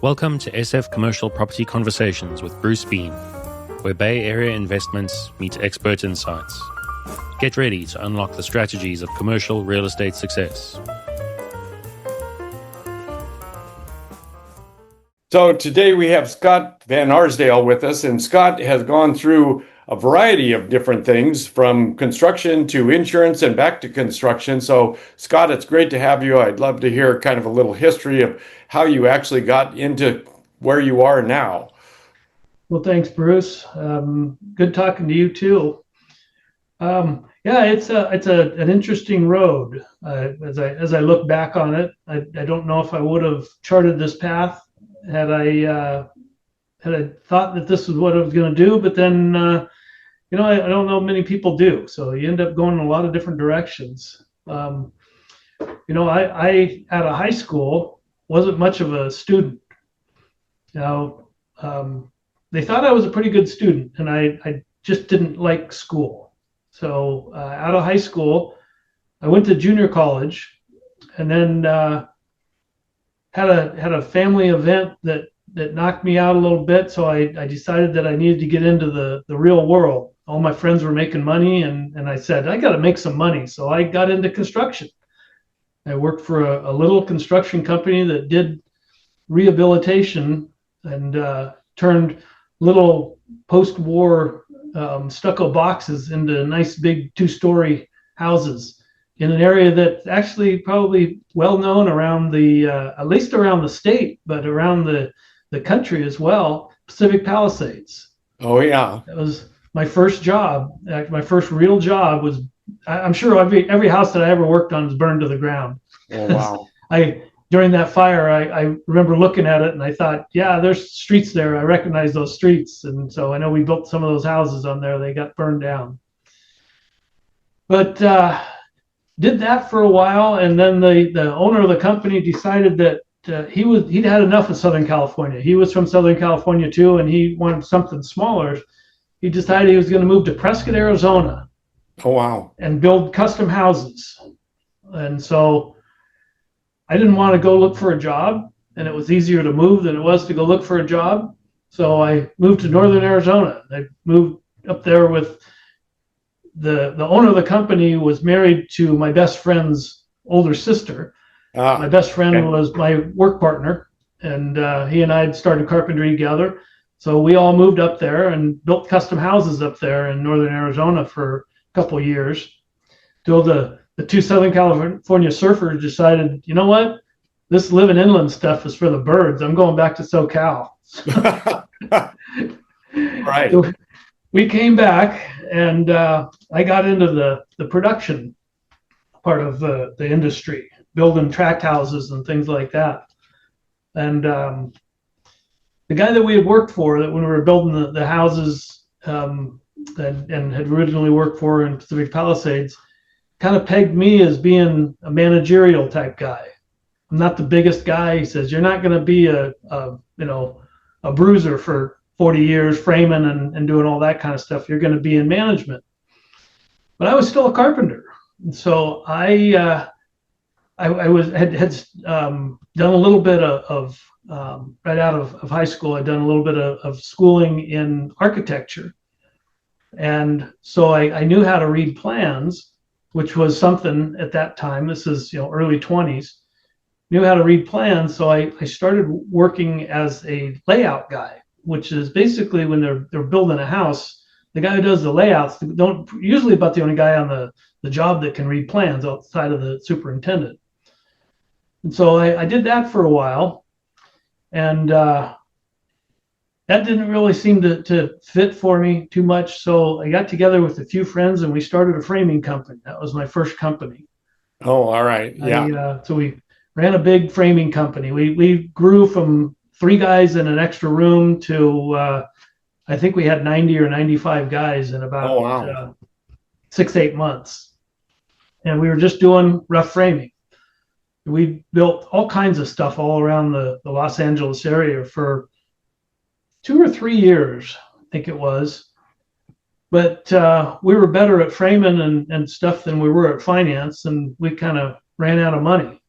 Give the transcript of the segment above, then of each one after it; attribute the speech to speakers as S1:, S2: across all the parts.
S1: Welcome to SF Commercial Property Conversations with Bruce Bean, where Bay Area investments meet expert insights. Get ready to unlock the strategies of commercial real estate success.
S2: So today we have Scott Van Arsdale with us, and Scott has gone through a variety of different things from construction to insurance and back to construction. So Scott, it's great to have you. I'd love to hear kind of a little history of how you actually got into where you are now.
S3: Well, thanks, Bruce. Good talking to you too. It's an interesting road. As I look back on it, I don't know if I would have charted this path had I thought that this is what I was going to do. But then, I don't know many people do. So you end up going in a lot of different directions. I out of high school wasn't much of a student. They thought I was a pretty good student, and I just didn't like school. So out of high school, I went to junior college, and then had a family event that knocked me out a little bit. So I decided that I needed to get into the real world. All my friends were making money, and I said, I got to make some money. So I got into construction. I worked for a little construction company that did rehabilitation and turned little post-war stucco boxes into nice big 2-story houses in an area that's actually probably well known around at least around the state, but around the country as well, Pacific Palisades.
S2: Oh, yeah.
S3: That was my first job. My first real job was, I'm sure every house that I ever worked on was burned to the ground.
S2: Oh, wow.
S3: During that fire, I remember looking at it and I thought, yeah, there's streets there. I recognize those streets. And so I know we built some of those houses on there. They got burned down. But did that for a while. And then the owner of the company decided that he'd had enough of Southern California. He was from Southern California too, and he wanted something smaller. He decided he was going to move to Prescott, Arizona.
S2: Oh, wow.
S3: And build custom houses. And so I didn't want to go look for a job, and it was easier to move than it was to go look for a job. So I moved to Northern Arizona. I moved up there with the owner of the company was married to my best friend's older sister. My best friend was my work partner, and he and I had started carpentry together. So we all moved up there and built custom houses up there in Northern Arizona for a couple of years. Till the two Southern California surfers decided, you know what? This living inland stuff is for the birds. I'm going back to SoCal.
S2: Right.
S3: So we came back, and I got into the production part of the industry, building tract houses and things like that. And the guy that we had worked for, that when we were building the houses and had originally worked for in Pacific Palisades, kind of pegged me as being a managerial type guy. I'm not the biggest guy. He says, you're not going to be a bruiser for 40 years framing and doing all that kind of stuff. You're going to be in management. But I was still a carpenter. And so I had done a little bit of right out of high school. I'd done a little bit of schooling in architecture. And so I knew how to read plans, which was something at that time. This is early 20s. Knew how to read plans, so I started working as a layout guy, which is basically when they're building a house, the guy who does the layouts don't usually about the only guy on the job that can read plans outside of the superintendent. And so I did that for a while, and that didn't really seem to fit for me too much. So I got together with a few friends and we started a framing company. That was my first company.
S2: Oh, all right. Yeah.
S3: So we ran a big framing company. We grew from 3 guys in an extra room to I think we had 90 or 95 guys in about 6-8 months. And we were just doing rough framing. We built all kinds of stuff all around the Los Angeles area for 2 or 3 years, I think it was. But we were better at framing and stuff than we were at finance, and we kind of ran out of money.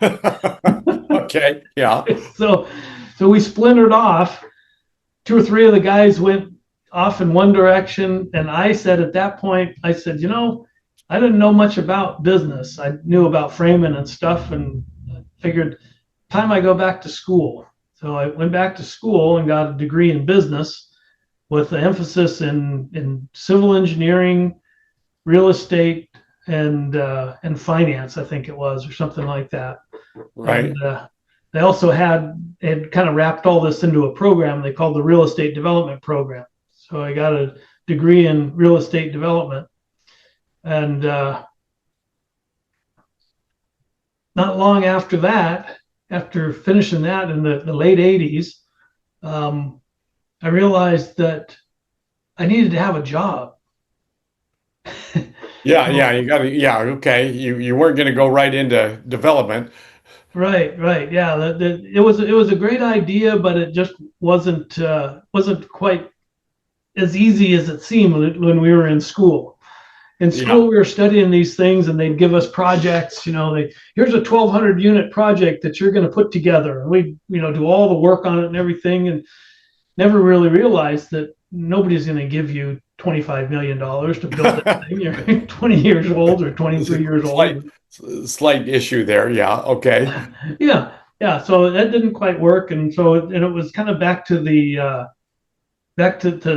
S2: Okay, yeah.
S3: So So we splintered off. Two or three of the guys went off in one direction. And I said at that point, I said, I didn't know much about business. I knew about framing and stuff, and figured time I go back to school. So I went back to school and got a degree in business with an emphasis in civil engineering, real estate, and finance, I think it was, or something like that.
S2: Right.
S3: And they also had kind of wrapped all this into a program they called the Real Estate Development Program. So I got a degree in real estate development. And not long after that, after finishing that in the late 80s, I realized that I needed to have a job.
S2: Yeah, you got to, yeah, okay. You weren't going to go right into development.
S3: Right. Yeah, it was a great idea, but it just wasn't quite as easy as it seemed when we were in school. In school, we were studying these things, and they'd give us projects. Here's a 1,200 unit project that you're going to put together, and we do all the work on it and everything, and never really realized that nobody's going to give you $25 million to build that thing. You're 20 years old or 23 years old.
S2: Slight issue there. Yeah. Okay.
S3: Yeah. So that didn't quite work, and it was kind of back to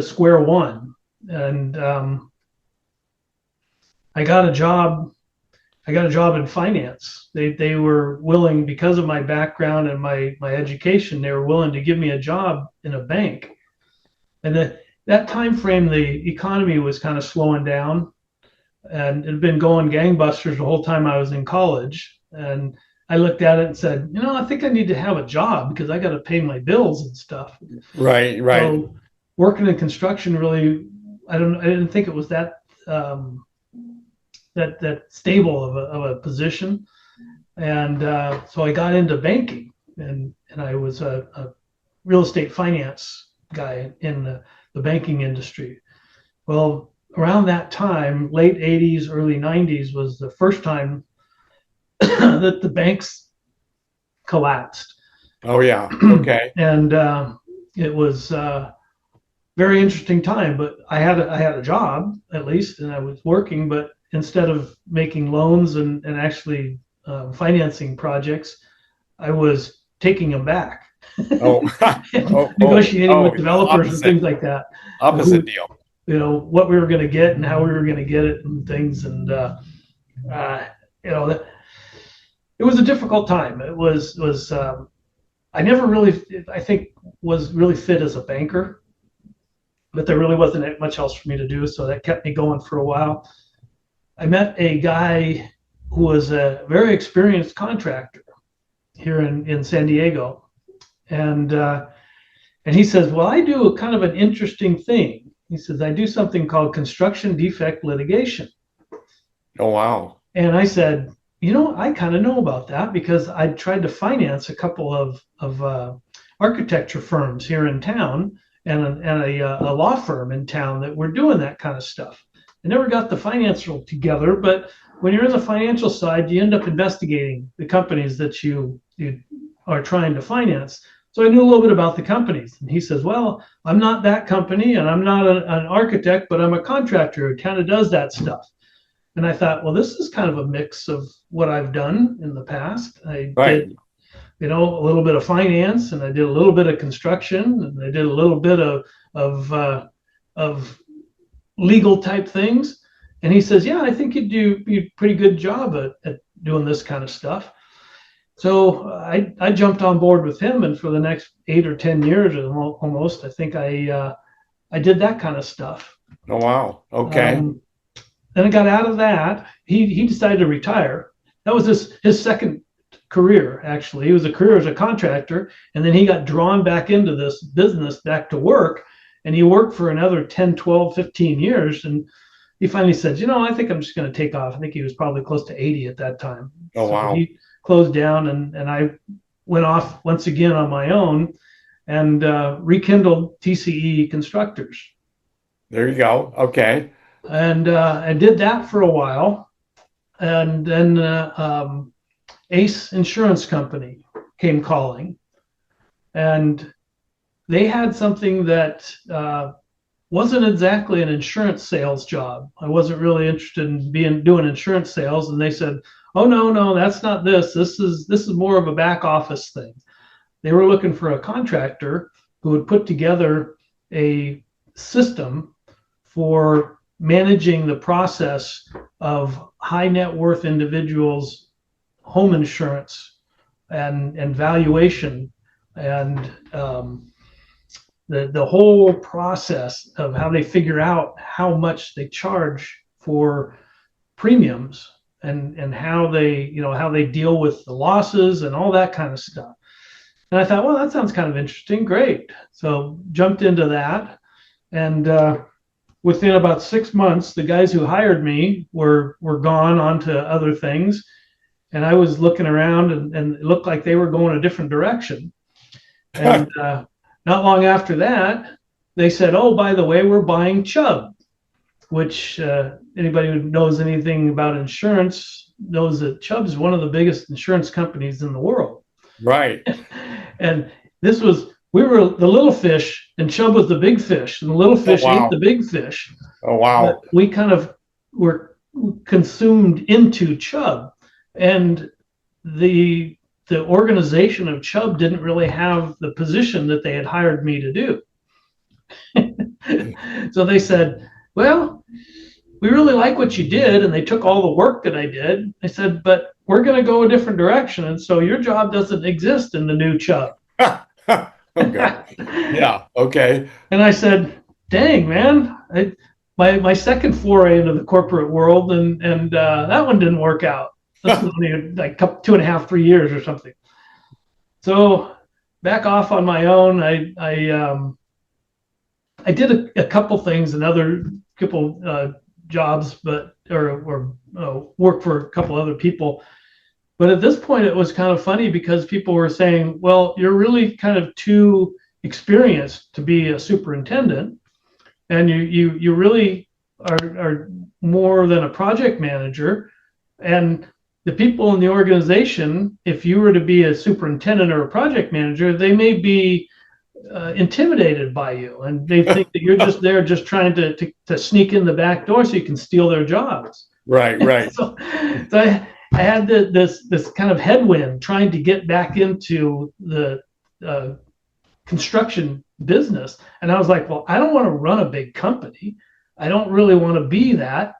S3: square one, and I got a job in finance. They were willing, because of my background and my education, they were willing to give me a job in a bank. And that time frame, the economy was kind of slowing down, and it had been going gangbusters the whole time I was in college. And I looked at it and said, I think I need to have a job because I got to pay my bills and stuff.
S2: Right.
S3: So working in construction, really, I didn't think it was that stable of a position. And so I got into banking, and I was a real estate finance guy in the banking industry. Well, around that time, late 80s, early 90s, was the first time that the banks collapsed.
S2: Oh, yeah. Okay.
S3: And it was very interesting time, but I had a job at least, and I was working, but instead of making loans and actually financing projects, I was taking them back. Negotiating with developers and things like that.
S2: Opposite deal.
S3: What we were going to get and how we were going to get it and things. And, it was a difficult time. It was I never really, I think, was really fit as a banker, but there really wasn't much else for me to do. So that kept me going for a while. I met a guy who was a very experienced contractor here in San Diego. And he says, well, I do a kind of an interesting thing. He says, I do something called construction defect litigation.
S2: Oh, wow.
S3: And I said, I kind of know about that because I tried to finance a couple of architecture firms here in town and a law firm in town that were doing that kind of stuff. I never got the financial together, but when you're in the financial side, you end up investigating the companies that you are trying to finance. So I knew a little bit about the companies. And he says, well, I'm not that company and I'm not an architect, but I'm a contractor who kind of does that stuff. And I thought, well, this is kind of a mix of what I've done in the past. I did, a little bit of finance, and I did a little bit of construction, and I did a little bit of legal type things. And he says, yeah, I think you'd do a pretty good job at doing this kind of stuff. So I jumped on board with him, and for the next 8 or 10 years almost, I think I did that kind of stuff.
S2: Oh, wow. Okay.
S3: Then I got out of that. He decided to retire. That was his second career, actually. He was a career as a contractor, and then he got drawn back into this business, back to work, and he worked for another 10, 12, 15 years. And he finally said, I think I'm just going to take off. I think he was probably close to 80 at that time.
S2: Oh, wow.
S3: He closed down, and I went off once again on my own and rekindled TCE Constructors.
S2: There you go. Okay.
S3: And I did that for a while. And then Ace Insurance Company came calling. and they had something that wasn't exactly an insurance sales job. I wasn't really interested in doing insurance sales, and they said, "Oh no, that's not this. This is more of a back office thing." They were looking for a contractor who would put together a system for managing the process of high net worth individuals' home insurance and valuation and the whole process of how they figure out how much they charge for premiums and how they deal with the losses and all that kind of stuff. And I thought, well, that sounds kind of interesting. Great. So jumped into that. And within about 6 months, the guys who hired me were gone on to other things. And I was looking around and it looked like they were going a different direction. And not long after that, they said, "Oh, by the way, we're buying Chubb," which anybody who knows anything about insurance knows that Chubb is one of the biggest insurance companies in the world.
S2: Right.
S3: And we were the little fish, and Chubb was the big fish, and the little fish ate the big fish.
S2: Oh, wow.
S3: But we kind of were consumed into Chubb, and the organization of Chubb didn't really have the position that they had hired me to do. So they said, "Well, we really like what you did," and they took all the work that I did. They said, "But we're going to go a different direction, and so your job doesn't exist in the new Chubb."
S2: Okay. Yeah. Okay.
S3: And I said, "Dang, man, my second foray into the corporate world, and that one didn't work out. This was only like 2.5, 3 years or something." So back off on my own. I did a couple things, another couple jobs, but or work for a couple other people. But at this point, it was kind of funny because people were saying, "Well, you're really kind of too experienced to be a superintendent, and you really are more than a project manager." And the people in the organization, if you were to be a superintendent or a project manager, they may be intimidated by you, and they think that you're just there just trying to sneak in the back door so you can steal their jobs.
S2: Right.
S3: So I had this kind of headwind trying to get back into the construction business, and I was like, well, I don't want to run a big company. I don't really want to be that,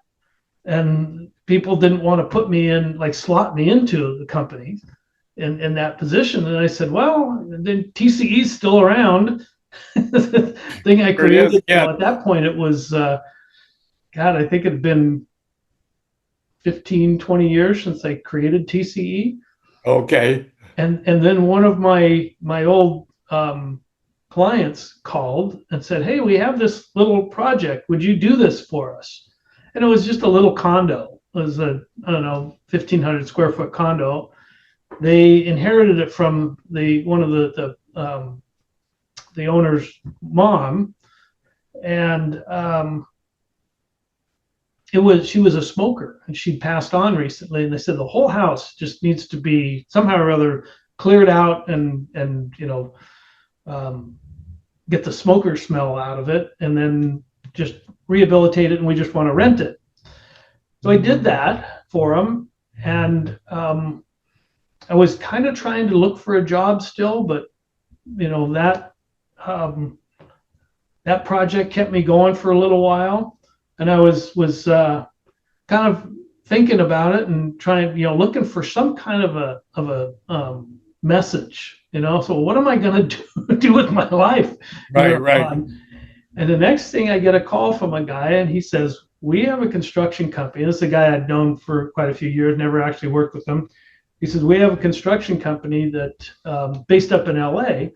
S3: and people didn't want to put me in, like slot me into the company in that position. And I said, well, then TCE is still around. The thing I created, at that point, it was, God, I think it had been 15, 20 years since I created TCE.
S2: Okay.
S3: And then one of my old clients called and said, "Hey, we have this little project. Would you do this for us?" And it was just a little condo. It was I don't know, 1,500 square foot condo. They inherited it from one of the owner's mom, and she was a smoker, and she'd passed on recently. And they said the whole house just needs to be somehow or other cleared out and get the smoker smell out of it, and then just rehabilitate it. And we just want to rent it. So I did that for them, and I was kind of trying to look for a job still, but that project kept me going for a little while, and I was kind of thinking about it and trying, looking for some kind of a message, So what am I going to do with my life?
S2: Right.
S3: And the next thing, I get a call from a guy, and he says, "We have a construction company." This is a guy I'd known for quite a few years, never actually worked with him. He says, "We have a construction company that based up in LA,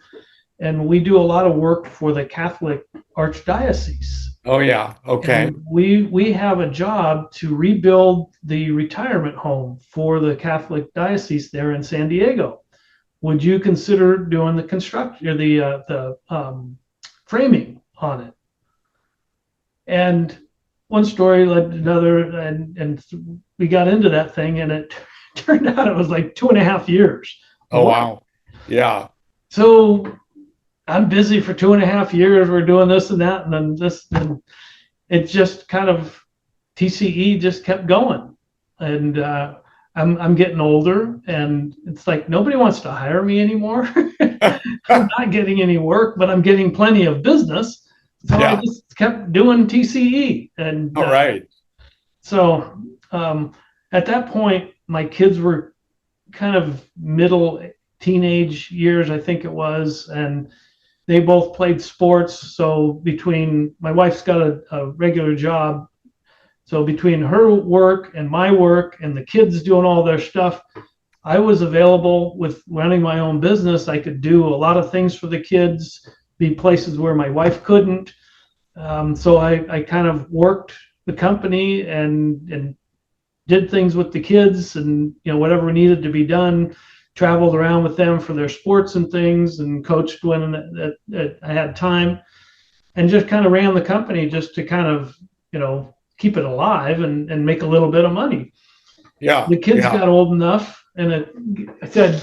S3: and we do a lot of work for the Catholic Archdiocese."
S2: Oh, yeah. Okay.
S3: And we have a job to rebuild the retirement home for the Catholic diocese there in San Diego. Would you consider doing the construction or the framing on it? And one story led to another, and we got into that thing, and it turned out it was like 2.5 years.
S2: Oh, wow. Yeah.
S3: So I'm busy for 2.5 years. We're doing this and that, and then this, and it just kind of TCE just kept going. And I'm getting older, and it's like nobody wants to hire me anymore. I'm not getting any work, but I'm getting plenty of business. So I
S2: Yeah.
S3: just kept doing TCE. And
S2: All right.
S3: so at that point, my kids were kind of middle teenage years, I think it was, and they both played sports. So between my wife's got a regular job, so between her work and my work and the kids doing all their stuff, I was available with running my own business. I could do a lot of things for the kids, be places where my wife couldn't. So I kind of worked the company and did things with the kids, and whatever needed to be done, traveled around with them for their sports and things, and coached when I had time, and just kind of ran the company just to kind of keep it alive and make a little bit of money.
S2: Yeah.
S3: The kids
S2: Yeah.
S3: got old enough, and I said,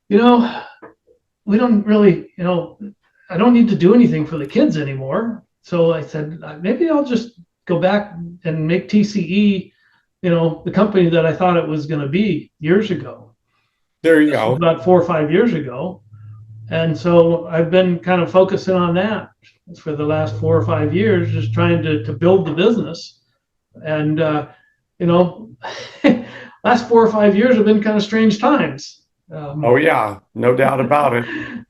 S3: we don't really, I don't need to do anything for the kids anymore. So I said, maybe I'll just go back and make TCE, the company that I thought it was going to be years ago.
S2: There you
S3: This was
S2: go.
S3: about 4 or 5 years ago. And so I've been kind of focusing on that for the last 4 or 5 years, just trying to build the business. And, last 4 or 5 years have been kind of strange times.
S2: Oh yeah, no doubt about it.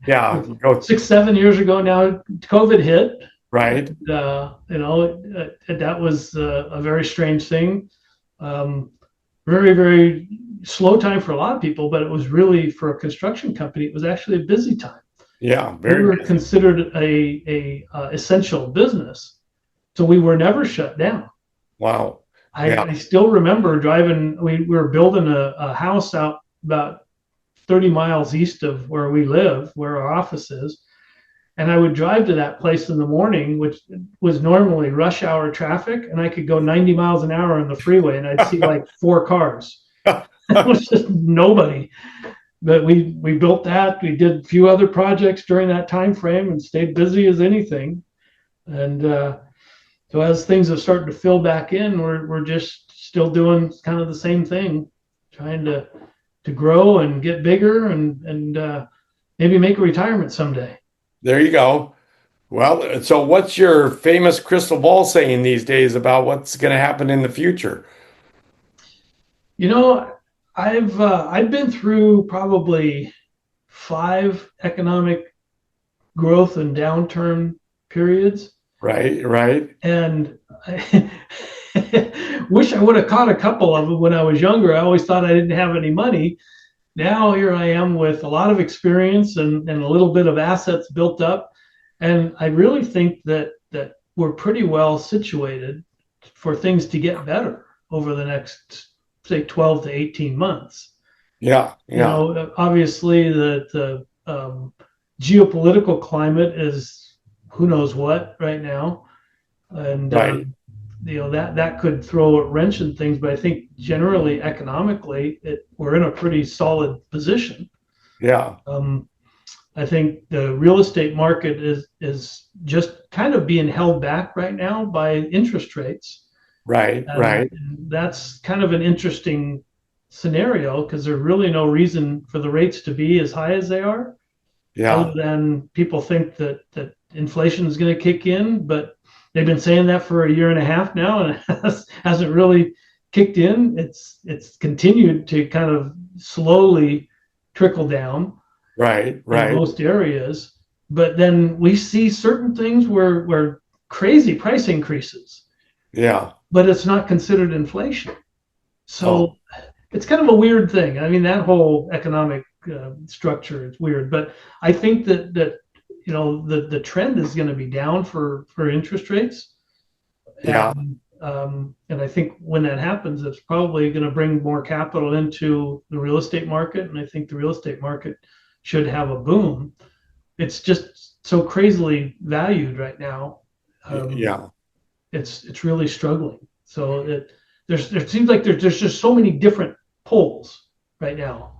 S2: Yeah. You go
S3: 6, 7 years ago now, COVID hit.
S2: right.
S3: That was a very strange thing. Very, very slow time for a lot of people, but it was really, for a construction company, it was actually a busy time.
S2: Yeah.
S3: We
S2: Very
S3: were
S2: busy.
S3: considered a essential business, so we were never shut down.
S2: Wow.
S3: I,
S2: Yeah.
S3: I still remember driving. We were building a house out about 30 miles east of where we live, where our office is. And I would drive to that place in the morning, which was normally rush hour traffic, and I could go 90 miles an hour on the freeway, and I'd see like 4 cars. It was just nobody. But we built that. We did a few other projects during that time frame and stayed busy as anything. And so as things have started to fill back in, we're just still doing kind of the same thing, trying to grow and get bigger and maybe make a retirement someday.
S2: There you go. Well, so what's your famous crystal ball saying these days about what's going to happen in the future?
S3: You know, I've been through probably 5 economic growth and downturn periods,
S2: Right, right.
S3: and I wish I would have caught a couple of them when I was younger. I always thought I didn't have any money. Now here I am with a lot of experience and a little bit of assets built up, and I really think that we're pretty well situated for things to get better over the next, say, 12 to 18 months.
S2: Yeah, yeah.
S3: Obviously the geopolitical climate is who knows what right now, and
S2: Right.
S3: that could throw a wrench in things. But I think generally economically, we're in a pretty solid position.
S2: Yeah.
S3: I think the real estate market is just kind of being held back right now by interest rates.
S2: Right, right.
S3: And that's kind of an interesting scenario because there's really no reason for the rates to be as high as they are,
S2: Yeah.
S3: other than people think that inflation is going to kick in. But they've been saying that for a year and a half now, and it hasn't really kicked in. It's continued to kind of slowly trickle down
S2: Right,
S3: in
S2: right.
S3: most areas. But then we see certain things where crazy price increases,
S2: Yeah.
S3: but it's not considered inflation. So
S2: Oh,
S3: it's kind of a weird thing. I mean, that whole economic structure is weird, but I think that the trend is going to be down for interest rates,
S2: yeah.
S3: and I think when that happens, it's probably going to bring more capital into the real estate market, and I think the real estate market should have a boom. It's just so crazily valued right now.
S2: Yeah.
S3: It's really struggling. So there seems like there's just so many different poles right now.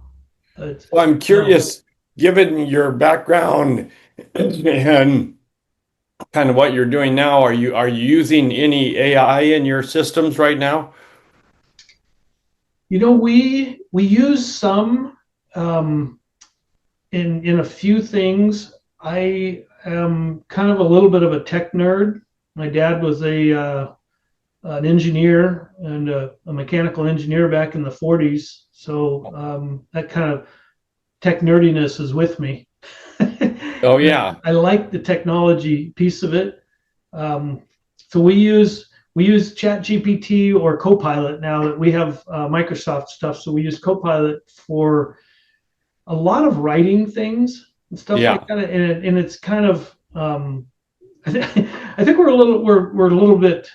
S2: Well, I'm curious, given your background And kind of what you're doing now, are you using any AI in your systems right now?
S3: We use some um, in a few things. I am kind of a little bit of a tech nerd. My dad was a an engineer and a mechanical engineer back in the 40s. So that kind of tech nerdiness is with me.
S2: Oh
S3: And
S2: yeah.
S3: I like the technology piece of it. Um, so we use Chat GPT or Copilot now that we have Microsoft stuff. So we use Copilot for a lot of writing things and stuff like
S2: Yeah.
S3: that. And it's kind of I think we're a little bit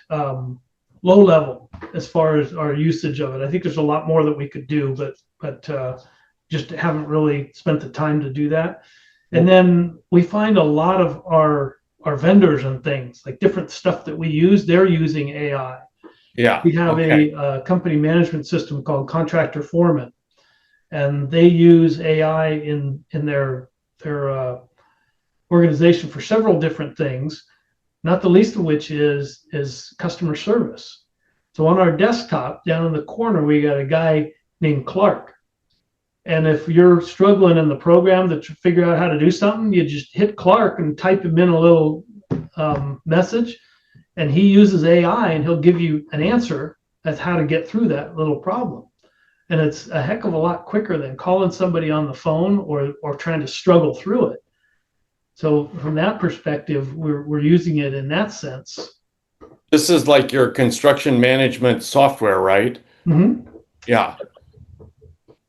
S3: low level as far as our usage of it. I think there's a lot more that we could do, but just haven't really spent the time to do that. And then we find a lot of our vendors and things like different stuff that we use. They're using AI.
S2: Yeah.
S3: We have
S2: Okay.
S3: a company management system called Contractor Foreman, and they use AI in their organization for several different things, not the least of which is customer service. So on our desktop down in the corner, we got a guy named Clark. And if you're struggling in the program to figure out how to do something, you just hit Clark and type him in a little message, and he uses AI and he'll give you an answer as how to get through that little problem. And it's a heck of a lot quicker than calling somebody on the phone or trying to struggle through it. So from that perspective, we're using it in that sense.
S2: This is like your construction management software, right?
S3: Mm-hmm.
S2: Yeah.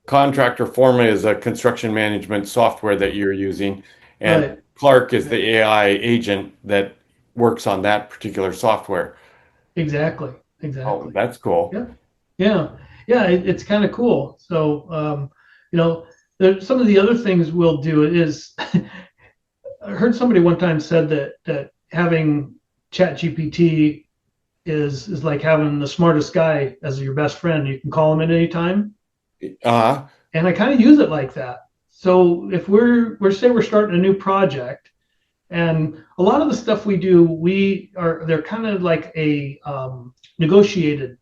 S2: Contractor Forma is a construction management software that you're using, and
S3: Right.
S2: Clark is the AI agent that works on that particular software.
S3: Exactly.
S2: Oh,
S3: Exactly.
S2: that's cool.
S3: Yeah. Yeah. Yeah. It's kind of cool. So, you know, some of the other things we'll do is I heard somebody one time said that having Chat GPT is like having the smartest guy as your best friend. You can call him at any time.
S2: Uh,
S3: And I kind of use it like that. So if we're say we're starting a new project, and a lot of the stuff we do, they're kind of like a negotiated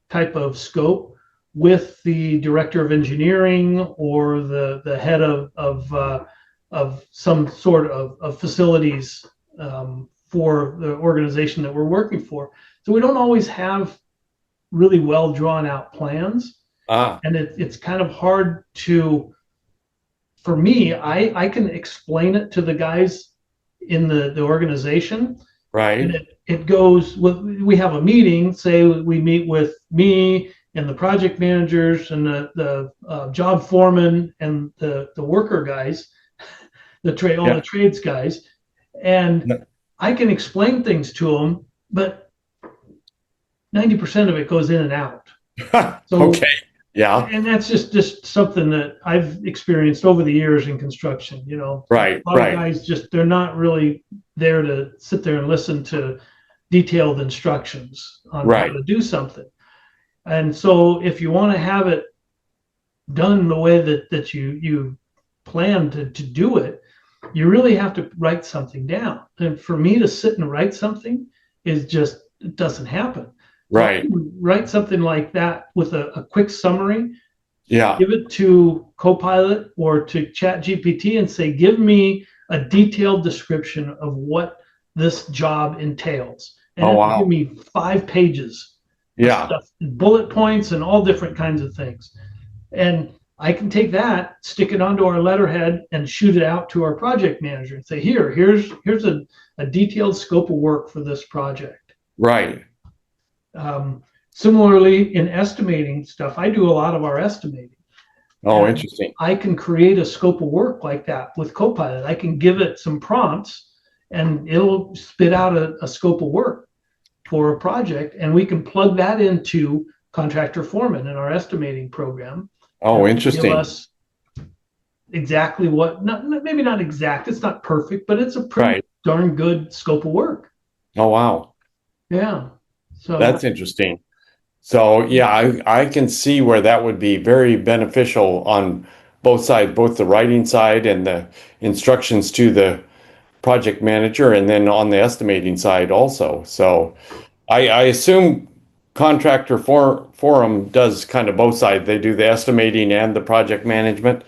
S3: type of scope with the director of engineering or the head of some sort of facilities for the organization that we're working for. So we don't always have really well drawn out plans,
S2: ah,
S3: and it's kind of hard to for me. I can explain it to the guys in the organization, and
S2: right.
S3: it goes with we have a meeting. Say we meet with me and the project managers and the job foreman and the worker guys, all the
S2: Yeah.
S3: trades guys, and I can explain things to them, but 90% of it goes in and out. So
S2: Okay. Yeah.
S3: and that's just something that I've experienced over the years in construction. A
S2: Right.
S3: lot of
S2: Right.
S3: guys they're not really there to sit there and listen to detailed instructions on how
S2: Right.
S3: to do something. And so if you want to have it done the way that you plan to do it, you really have to write something down. And for me to sit and write something is just it doesn't happen. So I
S2: Right.
S3: can write something like that with a quick summary,
S2: Yeah.
S3: give it to Copilot or to Chat GPT and say, give me a detailed description of what this job entails. And
S2: Oh,
S3: it will give
S2: wow.
S3: me 5 pages of
S2: Yeah.
S3: stuff, bullet points and all different kinds of things. And I can take that, stick it onto our letterhead and shoot it out to our project manager and say, here's a detailed scope of work for this project.
S2: Right.
S3: Similarly, in estimating stuff, I do a lot of our estimating.
S2: Oh,
S3: And
S2: interesting.
S3: I can create a scope of work like that with Copilot. I can give it some prompts and it'll spit out a scope of work for a project. And we can plug that into Contractor Foreman in our estimating program. And
S2: Oh,
S3: give
S2: interesting.
S3: us exactly what, maybe not exact, it's not perfect, but it's a pretty
S2: Right.
S3: darn good scope of work.
S2: Oh, wow.
S3: Yeah. So,
S2: That's interesting. So, yeah, I can see where that would be very beneficial on both sides, both the writing side and the instructions to project manager and then on the estimating side also. So I assume Forum does kind of both sides. They do the estimating and the project management.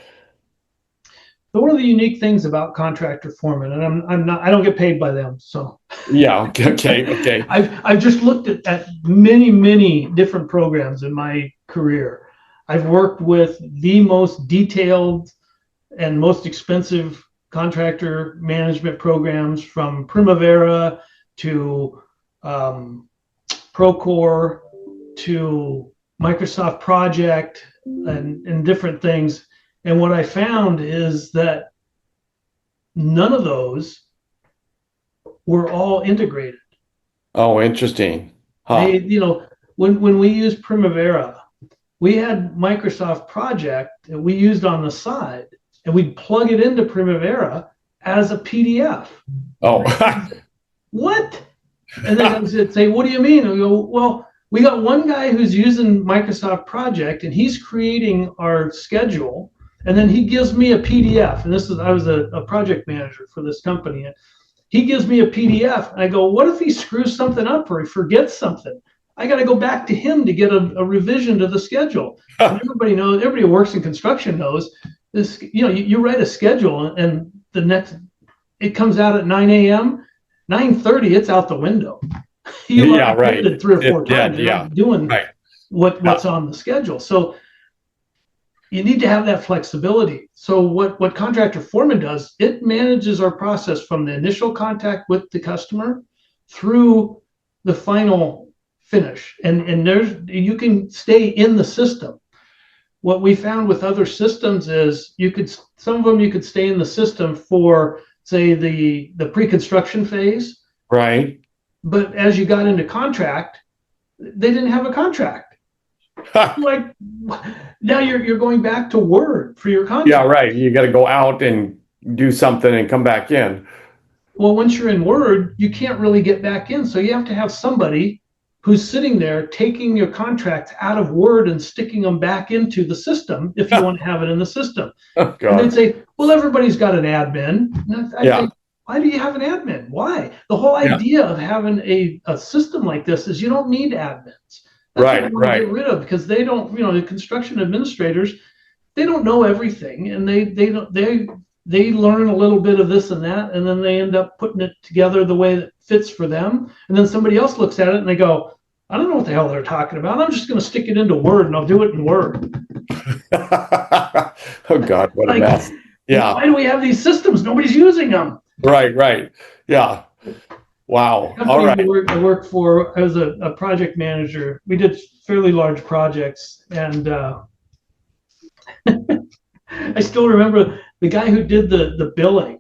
S3: So one of the unique things about contractor foreman, and I don't get paid by them, so
S2: Yeah. Okay.
S3: I've just looked at many different programs in my career. I've worked with the most detailed and most expensive contractor management programs, from Primavera to Procore to Microsoft Project and different things. And what I found is that none of those were all integrated.
S2: Oh, interesting. Huh.
S3: When we used Primavera, we had Microsoft Project that we used on the side, and we'd plug it into Primavera as a PDF.
S2: Oh.
S3: What? And then I would say, what do you mean? I go, well, we got one guy who's using Microsoft Project, and he's creating our schedule, and then he gives me a PDF. And I was a project manager for this company. And he gives me a PDF, and I go, what if he screws something up or he forgets something? I got to go back to him to get a revision to the schedule. And everybody who works in construction knows this. You write a schedule, and it comes out at 9 a.m. 9:30, it's out the window.
S2: Yeah, right.
S3: It 3 or 4 times.
S2: Yeah,
S3: You're not doing
S2: right.
S3: what's on the schedule. So you need to have that flexibility. So what Contractor Foreman does, it manages our process from the initial contact with the customer through the final finish. And you can stay in the system. What we found with other systems is some of them you could stay in the system for, say, the pre-construction phase.
S2: Right.
S3: But as you got into contract, they didn't have a contract. Like, now you're going back to Word for your contract.
S2: Yeah, right. You got to go out and do something and come back in.
S3: Well, once you're in Word, you can't really get back in. So you have to have somebody who's sitting there taking your contracts out of Word and sticking them back into the system if you want to have it in the system.
S2: Oh, God.
S3: And they'd say, well, everybody's got an admin. And I
S2: Yeah.
S3: think, why do you have an admin? Why? The whole idea of having a system like this is you don't need admins. That's what you want to get rid of, because they don't, the construction administrators, they don't know everything, and they learn a little bit of this and that, and then they end up putting it together the way that fits for them. And then somebody else looks at it and they go, I don't know what the hell they're talking about. I'm just going to stick it into Word, and I'll do it in Word.
S2: Oh, God, what a mess. Yeah.
S3: Why do we have these systems? Nobody's using them.
S2: Right. Yeah. Wow. All right.
S3: I worked for, I was a project manager. We did fairly large projects, and I still remember the guy who did the billing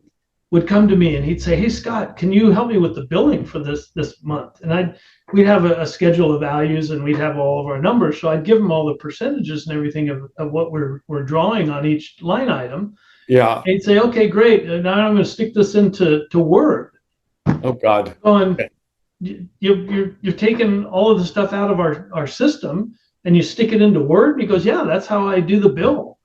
S3: would come to me and he'd say, hey, Scott, can you help me with the billing for this month? And we'd have a schedule of values, and we'd have all of our numbers. So I'd give him all the percentages and everything of what we're drawing on each line item.
S2: Yeah.
S3: And he'd say, okay, great. Now I'm going to stick this into Word.
S2: Oh, God.
S3: And you're taking all of the stuff out of our system, and you stick it into Word. And he goes, yeah, that's how I do the bill.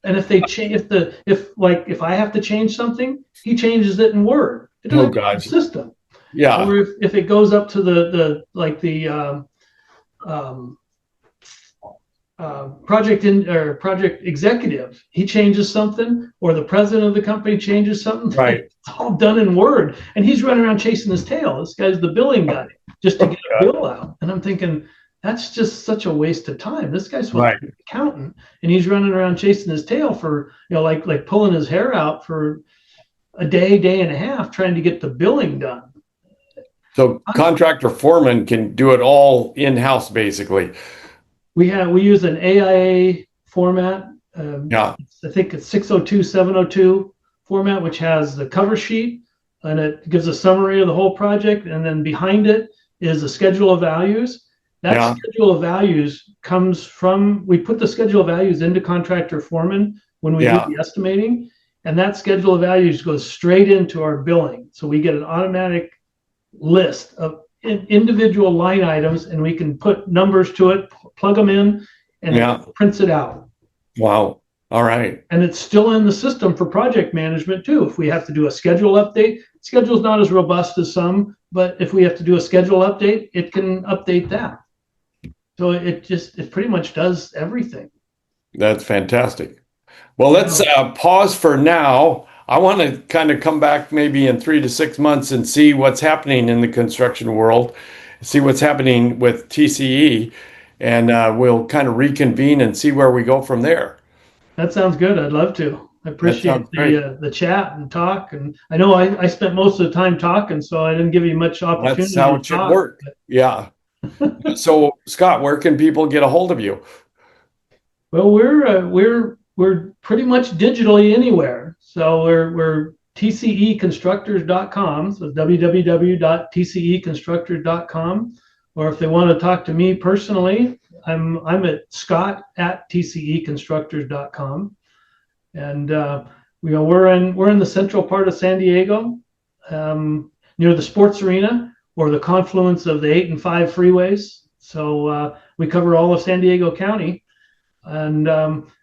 S3: And if they change, if I have to change something, he changes it in Word. It doesn't go to the system.
S2: Yeah.
S3: Or if it goes up to the project executive, he changes something, or the president of the company changes something.
S2: Right.
S3: It's all done in Word, and he's running around chasing his tail. This guy's the billing guy, just to get a bill out. And I'm thinking, that's just such a waste of time. This guy's supposed to be an accountant, and he's running around chasing his tail for, like pulling his hair out for a day and a half trying to get the billing done.
S2: So Contractor Foreman can do it all in-house, basically.
S3: We use an AIA format. I think it's 602, 702 format, which has the cover sheet, and it gives a summary of the whole project. And then behind it is a schedule of values. That schedule of values comes from, we put the schedule of values into Contractor Foreman when we do the estimating, and that schedule of values goes straight into our billing. So we get an automatic list of individual line items, and we can put numbers to it, plug them in, and it prints it out.
S2: Wow. All right.
S3: And it's still in the system for project management too. If we have to do a schedule update, schedule's not as robust as some, but if we have to do a schedule update, it can update that. So it pretty much does everything.
S2: That's fantastic. Well, let's pause for now. I want to kind of come back maybe in 3 to 6 months and see what's happening in the construction world, see what's happening with TCE, and we'll kind of reconvene and see where we go from there.
S3: That sounds good. I'd love to. I
S2: That
S3: appreciate
S2: sounds great.
S3: the chat and talk. And I know I spent most of the time talking, so I didn't give you much opportunity
S2: That's how
S3: to
S2: it should
S3: talk.
S2: work. Yeah. So, Scott, where can people get a hold of you?
S3: Well, we're pretty much digitally anywhere. So we're tceconstructors.com. So www.tceconstructors.com. Or if they want to talk to me personally, I'm at scott@tceconstructors.com. And we're in the central part of San Diego, near the sports arena or the confluence of the 8 and 5 freeways. So we cover all of San Diego County. And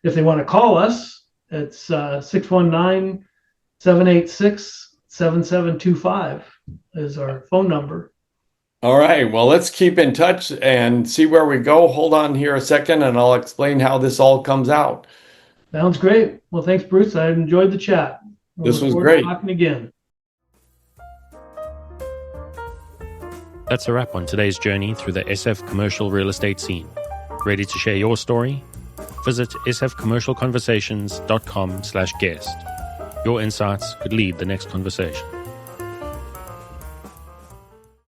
S3: if they want to call us, it's 619-786-7725 is our phone number.
S2: All right. Well, let's keep in touch and see where we go. Hold on here a second, and I'll explain how this all comes out.
S3: Sounds great. Well, thanks, Bruce. I enjoyed the chat.
S2: This was
S3: Look forward
S2: great.
S3: to talking again.
S1: That's a wrap on today's journey through the SF commercial real estate scene. Ready to share your story? Visit sfcommercialconversations.com/guest. Your insights could lead the next conversation.